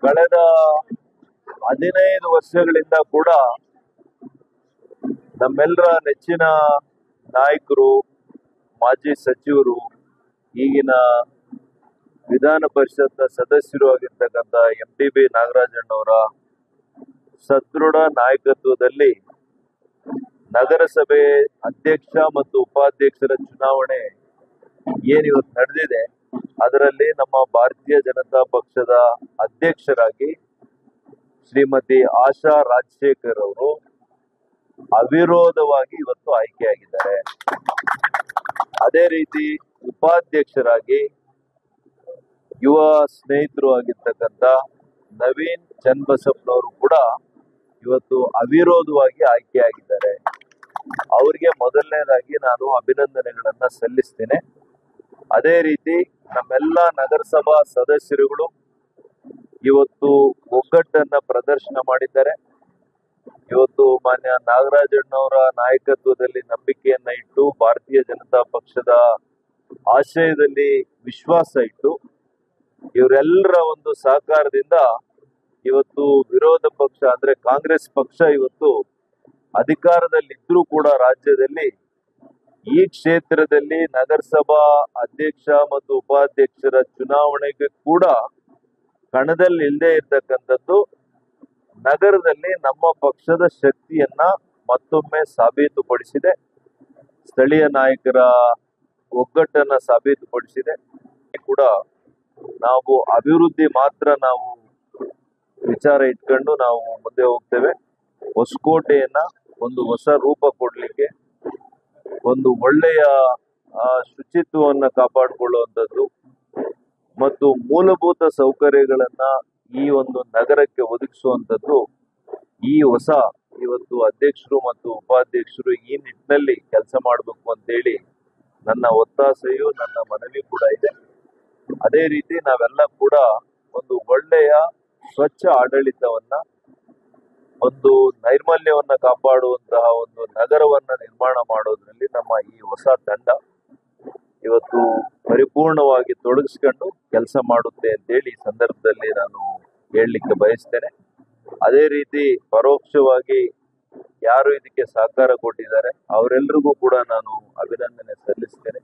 ಕಳೆದ 15 ವರ್ಷಗಳಿಂದ ಕೂಡ ನಮ್ಮೆಲ್ಲರ ನೆಚ್ಚಿನ ನಾಯಕರು, ಮಾಜಿ ಸಚಿವರು, ಈಗಿನ ವಿಧಾನ ಪರಿಷತ್ನ ಸದಸ್ಯರು ಆಗಿರ್ತಕ್ಕಂಥ MTB ನಾಗರಾಜಣ್ಣವರ ಸದೃಢ ನಾಯಕತ್ವದಲ್ಲಿ ನಗರಸಭೆ ಅಧ್ಯಕ್ಷ ಮತ್ತು ಉಪಾಧ್ಯಕ್ಷರ ಚುನಾವಣೆ ಏನಿವತ್ತು ನಡೆದಿದೆ, ಅದರಲ್ಲಿ ನಮ್ಮ ಭಾರತೀಯ ಜನತಾ ಪಕ್ಷದ ಅಧ್ಯಕ್ಷರಾಗಿ ಶ್ರೀಮತಿ ಆಶಾ ರಾಜಶೇಖರ್ ಅವರು ಅವಿರೋಧವಾಗಿ ಇವತ್ತು ಆಯ್ಕೆಯಾಗಿದ್ದಾರೆ. ಅದೇ ರೀತಿ ಉಪಾಧ್ಯಕ್ಷರಾಗಿ ಯುವ ಸ್ನೇಹಿತರು ಆಗಿರ್ತಕ್ಕಂಥ ನವೀನ್ ಚನ್ನಬಸಪ್ಪನವರು ಕೂಡ ಇವತ್ತು ಅವಿರೋಧವಾಗಿ ಆಯ್ಕೆಯಾಗಿದ್ದಾರೆ. ಅವರಿಗೆ ಮೊದಲನೇದಾಗಿ ನಾನು ಅಭಿನಂದನೆಗಳನ್ನ ಸಲ್ಲಿಸ್ತೇನೆ. ಅದೇ ರೀತಿ ನಮ್ಮೆಲ್ಲ ನಗರಸಭಾ ಸದಸ್ಯರುಗಳು ಇವತ್ತು ಒಗ್ಗಟ್ಟನ್ನ ಪ್ರದರ್ಶನ ಮಾಡಿದ್ದಾರೆ. ಇವತ್ತು ಮಾನ್ಯ ನಾಗರಾಜಣ್ಣವರ ನಾಯಕತ್ವದಲ್ಲಿ ನಂಬಿಕೆಯನ್ನ ಇಟ್ಟು, ಭಾರತೀಯ ಜನತಾ ಪಕ್ಷದ ಆಶಯದಲ್ಲಿ ವಿಶ್ವಾಸ ಇಟ್ಟು, ಇವರೆಲ್ಲರ ಒಂದು ಸಹಕಾರದಿಂದ ಇವತ್ತು ವಿರೋಧ ಪಕ್ಷ ಅಂದ್ರೆ ಕಾಂಗ್ರೆಸ್ ಪಕ್ಷ ಇವತ್ತು ಅಧಿಕಾರದಲ್ಲಿದ್ರೂ ಕೂಡ ರಾಜ್ಯದಲ್ಲಿ ಈ ಕ್ಷೇತ್ರದಲ್ಲಿ ನಗರಸಭಾ ಅಧ್ಯಕ್ಷ ಮತ್ತು ಉಪಾಧ್ಯಕ್ಷರ ಚುನಾವಣೆಗೆ ಕೂಡ ಕಣದಲ್ಲಿ ಇಲ್ಲದೆ ಇರ್ತಕ್ಕಂಥದ್ದು ನಗರದಲ್ಲಿ ನಮ್ಮ ಪಕ್ಷದ ಶಕ್ತಿಯನ್ನ ಮತ್ತೊಮ್ಮೆ ಸಾಬೀತುಪಡಿಸಿದೆ. ಸ್ಥಳೀಯ ನಾಯಕರ ಒಗ್ಗಟ್ಟನ್ನ ಸಾಬೀತುಪಡಿಸಿದೆ. ಕೂಡ ನಾವು ಅಭಿವೃದ್ಧಿ ಮಾತ್ರ ನಾವು ವಿಚಾರ ಇಟ್ಕೊಂಡು ನಾವು ಮುಂದೆ ಹೋಗ್ತೇವೆ. ಹೊಸಕೋಟೆಯನ್ನ ಒಂದು ಹೊಸ ರೂಪ ಕೊಡ್ಲಿಕ್ಕೆ, ಒಂದು ಒಳ್ಳೆಯ ಶುಚಿತ್ವವನ್ನ ಕಾಪಾಡಿಕೊಳ್ಳುವಂಥದ್ದು ಮತ್ತು ಮೂಲಭೂತ ಸೌಕರ್ಯಗಳನ್ನ ಈ ಒಂದು ನಗರಕ್ಕೆ ಒದಗಿಸುವಂಥದ್ದು ಈ ಹೊಸ ಇವತ್ತು ಅಧ್ಯಕ್ಷರು ಮತ್ತು ಉಪಾಧ್ಯಕ್ಷರು ಈ ನಿಟ್ಟಿನಲ್ಲಿ ಕೆಲಸ ಮಾಡಬೇಕು ಅಂತೇಳಿ ನನ್ನ ಒತ್ತಾಸೆಯು, ನನ್ನ ಮನವಿ ಕೂಡ ಇದೆ. ಅದೇ ರೀತಿ ನಾವೆಲ್ಲ ಕೂಡ ಒಂದು ಒಳ್ಳೆಯ ಸ್ವಚ್ಛ ಆಡಳಿತವನ್ನ, ಒಂದು ನೈರ್ಮಲ್ಯವನ್ನ ಕಾಪಾಡುವಂತಹ ಒಂದು ನಗರವನ್ನ ನಿರ್ಮಾಣ ಮಾಡೋದ್ರಲ್ಲಿ ನಮ್ಮ ಈ ಹೊಸ ತಂಡ ಇವತ್ತು ಪರಿಪೂರ್ಣವಾಗಿ ತೊಡಗಿಸ್ಕೊಂಡು ಕೆಲಸ ಮಾಡುತ್ತೆ ಅಂತೇಳಿ ಈ ಸಂದರ್ಭದಲ್ಲಿ ನಾನು ಹೇಳಲಿಕ್ಕೆ ಬಯಸ್ತೇನೆ. ಅದೇ ರೀತಿ ಪರೋಕ್ಷವಾಗಿ ಯಾರು ಇದಕ್ಕೆ ಸಹಕಾರ ಕೊಟ್ಟಿದ್ದಾರೆ ಅವರೆಲ್ಲರಿಗೂ ಕೂಡ ನಾನು ಅಭಿನಂದನೆ ಸಲ್ಲಿಸ್ತೇನೆ.